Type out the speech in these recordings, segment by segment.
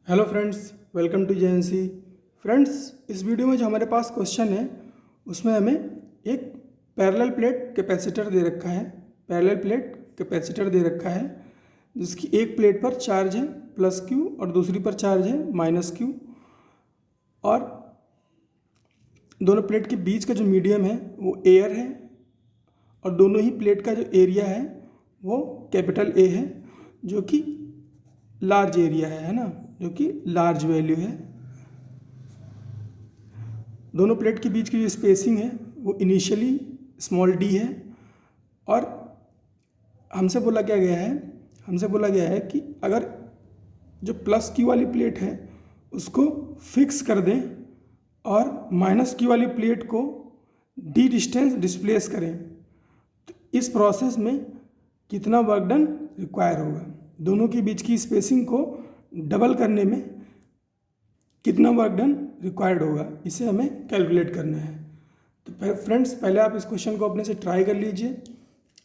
Hello friends, welcome to JNC. Friends, इस video में जो हमारे पास क्वेश्चन है उसमें हमें एक पैरेलल प्लेट कैपेसिटर दे रखा है। पैरेलल प्लेट कैपेसिटर दे रखा है जिसकी एक प्लेट पर चार्ज है प्लस क्यू और दूसरी पर चार्ज है माइनस क्यू, और दोनों प्लेट के बीच का जो मीडियम है वो एयर है, और दोनों ही प्लेट का जो एरिया है वो कैपिटल ए है, जो कि लार्ज एरिया है ना, जो कि लार्ज वैल्यू है। दोनों प्लेट के बीच की जो स्पेसिंग है वो इनिशियली स्मॉल डी है, और हमसे बोला गया है कि अगर जो प्लस क्यू वाली प्लेट है उसको फिक्स कर दें और माइनस क्यू वाली प्लेट को डी डिस्टेंस डिस्प्लेस करें, तो इस प्रोसेस में कितना वर्क डन रिक्वायर होगा। दोनों के बीच की स्पेसिंग को डबल करने में कितना वर्क डन रिक्वायर्ड होगा, इसे हमें कैलकुलेट करना है। तो फ्रेंड्स, पहले आप इस क्वेश्चन को अपने से ट्राई कर लीजिए,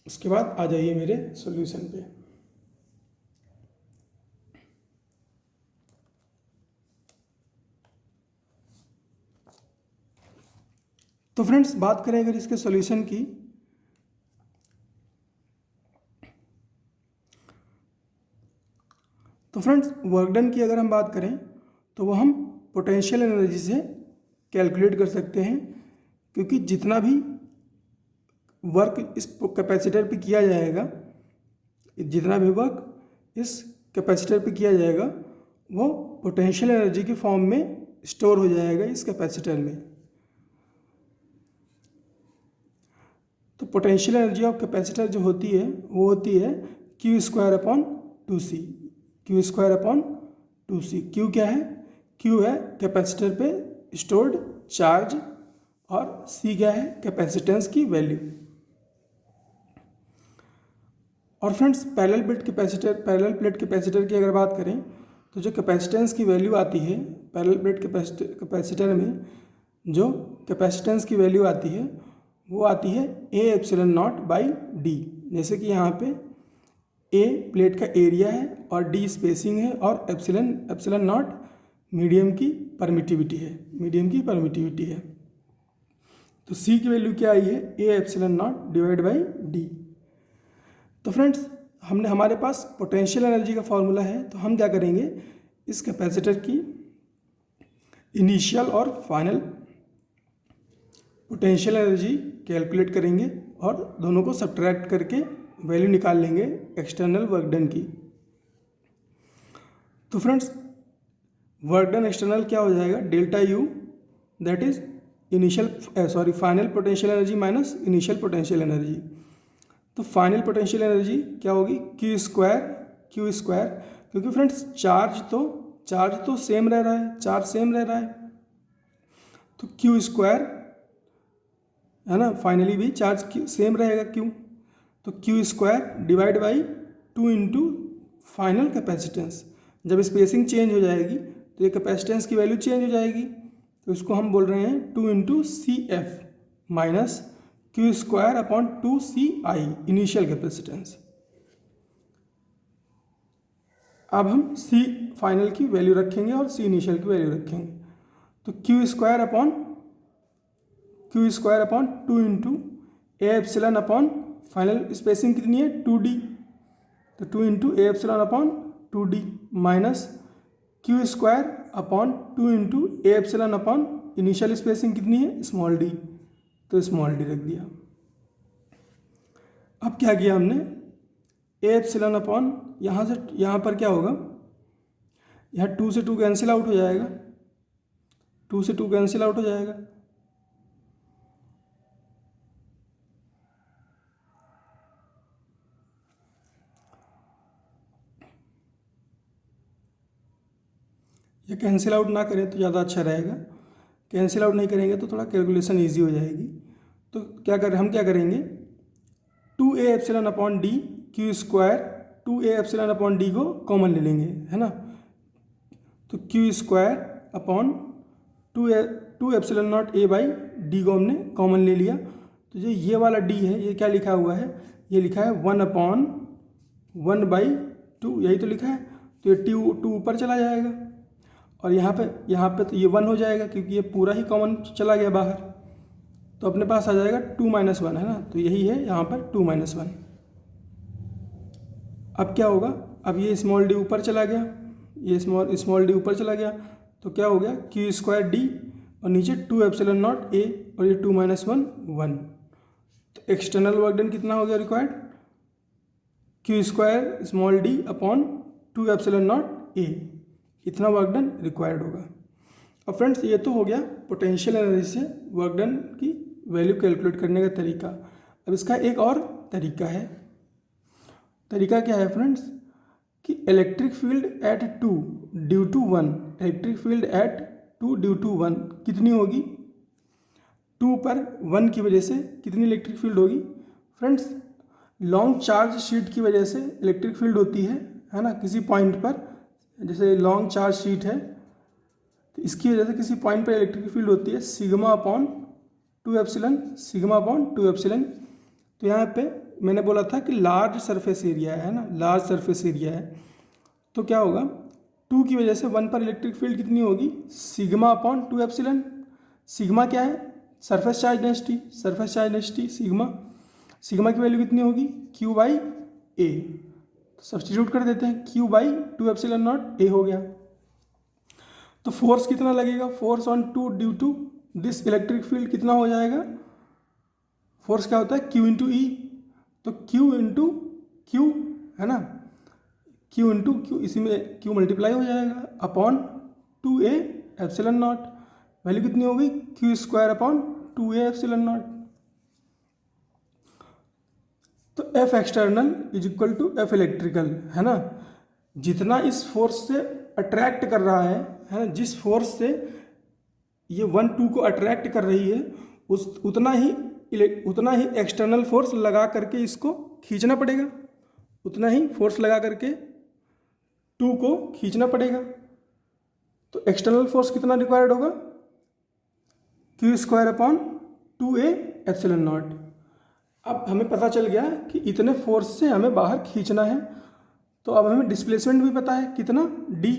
उसके बाद आ जाइए मेरे सॉल्यूशन पे। तो फ्रेंड्स, बात करें अगर इसके सॉल्यूशन की, तो फ्रेंड्स वर्क डन की अगर हम बात करें तो वो हम पोटेंशियल एनर्जी से कैलकुलेट कर सकते हैं, क्योंकि जितना भी वर्क इस कैपेसिटर पे किया जाएगा, वो पोटेंशियल एनर्जी के फॉर्म में स्टोर हो जाएगा इस कैपेसिटर में। तो पोटेंशियल एनर्जी ऑफ कैपेसिटर जो होती है वो होती है क्यू स्क्वायर अपॉन टू सी। क्यू क्या है? क्यू है कैपेसिटर पे स्टोर्ड चार्ज, और सी क्या है? कैपेसिटेंस की वैल्यू। और फ्रेंड्स, पैरेलल प्लेट कैपेसिटर की अगर बात करें तो जो कैपेसिटेंस की वैल्यू आती है पैरेलल प्लेट कैपेसिटर में, जो कैपेसिटेंस की वैल्यू आती है वो आती है A epsilon not by D. जैसे कि यहाँ पे ए प्लेट का एरिया है और डी स्पेसिंग है और एप्सिलॉन नॉट मीडियम की परमिटिविटी है। तो सी की वैल्यू क्या आई है? A epsilon not divide by D. तो फ्रेंड्स, हमारे पास पोटेंशियल एनर्जी का फॉर्मूला है, तो हम क्या करेंगे, इस कैपेसिटर की इनिशियल और फाइनल पोटेंशियल एनर्जी कैलकुलेट करेंगे और दोनों को सब्ट्रैक्ट करके वैल्यू निकाल लेंगे एक्सटर्नल वर्क डन की। तो फ्रेंड्स, वर्क डन एक्सटर्नल क्या हो जाएगा? Delta U, that is final potential energy minus initial potential energy. तो फाइनल पोटेंशियल एनर्जी क्या होगी? क्यू स्क्वायर, क्योंकि फ्रेंड्स चार्ज तो सेम रह रहा है, तो क्यू स्क्वायर है ना, फाइनली भी चार्ज सेम रहेगा क्यू, तो Q square divide by 2 into final capacitance. जब स्पेसिंग चेंज हो जाएगी तो ये कैपेसिटेंस की वैल्यू चेंज हो जाएगी, तो इसको हम बोल रहे हैं 2 into C F minus Q square upon 2 C I initial capacitance. अब हम सी फाइनल की वैल्यू रखेंगे और सी इनिशियल की वैल्यू रखेंगे, तो Q square upon 2 into A epsilon upon final spacing कितनी है? 2d, तो 2 into A epsilon upon 2d minus Q square upon 2 into A epsilon upon initial spacing कितनी है? स्मॉल डी, तो स्मॉल डी रख दिया। अब क्या किया हमने? ए एप्सिलॉन अपॉन यहाँ पर क्या होगा? यहाँ 2 से 2 कैंसिल आउट हो जाएगा, या कैंसिल आउट ना करें तो ज़्यादा अच्छा रहेगा। कैंसिल आउट नहीं करेंगे तो थोड़ा कैलकुलेशन ईजी हो जाएगी। तो हम क्या करेंगे, 2a epsilon upon D Q square, 2a epsilon upon D को कॉमन ले लेंगे, है ना, तो Q square upon 2 epsilon not a by D को हमने कॉमन ले लिया। तो जो ये वाला डी है ये क्या लिखा हुआ है? ये लिखा है 1/1/2, यही तो लिखा है, तो ये टू ऊपर चला जाएगा, और यहाँ पे तो ये 1 हो जाएगा क्योंकि ये पूरा ही कॉमन चला गया बाहर, तो अपने पास आ जाएगा 2 - 1 है ना, तो यही है यहाँ पर 2 - 1। अब क्या होगा, अब ये स्मॉल डी ऊपर चला गया, ये स्मॉल डी ऊपर चला गया, तो क्या हो गया Q² D और नीचे 2 एप्सिलॉन नॉट A और ये 2 - 1 1। तो एक्सटर्नल वर्क डन कितना हो गया required, Q² small d upon 2 epsilon not A, इतना वर्क डन रिक्वायर्ड होगा। अब फ्रेंड्स ये तो हो गया पोटेंशियल एनर्जी से वर्क डन की वैल्यू कैलकुलेट करने का तरीका। अब इसका एक और तरीका है, तरीका क्या है फ्रेंड्स कि electric field at 2 due to 1, electric field at 2 due to 1 कितनी होगी, 2 पर 1 की वजह से कितनी इलेक्ट्रिक फील्ड होगी। फ्रेंड्स लॉन्ग चार्ज शीट की वजह से इलेक्ट्रिक फील्ड होती है ना, किसी पॉइंट पर, जैसे लॉन्ग चार्ज शीट है तो इसकी वजह से किसी पॉइंट पर इलेक्ट्रिक फील्ड होती है sigma upon 2 epsilon, sigma upon 2 epsilon. तो यहाँ पे मैंने बोला था कि लार्ज सरफेस एरिया है ना, लार्ज सरफेस एरिया है, तो क्या होगा 2 की वजह से 1 पर इलेक्ट्रिक फील्ड कितनी होगी, सिग्मा अपॉन 2 एप्सिलॉन। सिग्मा क्या है, surface charge density, surface charge density sigma, sigma की वैल्यू कितनी होगी Q/A, तो सब्स्टिट्यूट कर देते हैं, Q/2 एप्सिलॉन नॉट A हो गया। तो फोर्स कितना लगेगा, force on 2 due to this electric field कितना हो जाएगा, फोर्स क्या होता है Q/E, तो Q है ना, Q, इसी में Q मल्टीप्लाई हो जाएगा upon 2A epsilon not, value कितनी होगी Q² upon 2A epsilon naught. तो F external is equal to F electrical है ना, जितना इस फोर्स से अट्रैक्ट कर रहा है ना, जिस फोर्स से ये 1 2 को अट्रैक्ट कर रही है उतना ही एक्सटर्नल फोर्स लगा करके इसको खींचना पड़ेगा, उतना ही फोर्स लगा करके 2 को खींचना पड़ेगा। तो एक्सटर्नल फोर्स कितना रिक्वायर्ड होगा Q² upon 2A epsilon not. अब हमें पता चल गया कि इतने फोर्स से हमें बाहर खींचना है, तो अब हमें डिस्प्लेसमेंट भी पता है कितना D,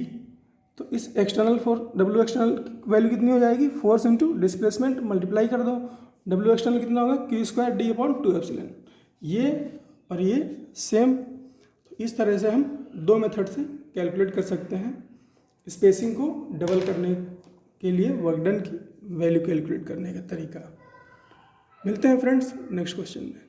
तो इस external force W external value कितनी हो जाएगी, फोर्स इंटू डिस्प्लेसमेंट मल्टीप्लाई कर दो, W एक्सटर्नल कितना होगा Q² D अपॉन 2 एप्सिलॉन। ये और ये सेम, तो इस तरह से हम 2 मेथड से कैलकुलेट कर सकते हैं स्पेसिंग को डबल करने के लिए वर्क डन की वैल्यू कैलकुलेट करने का तरीका। मिलते हैं फ्रेंड्स नेक्स्ट क्वेश्चन में।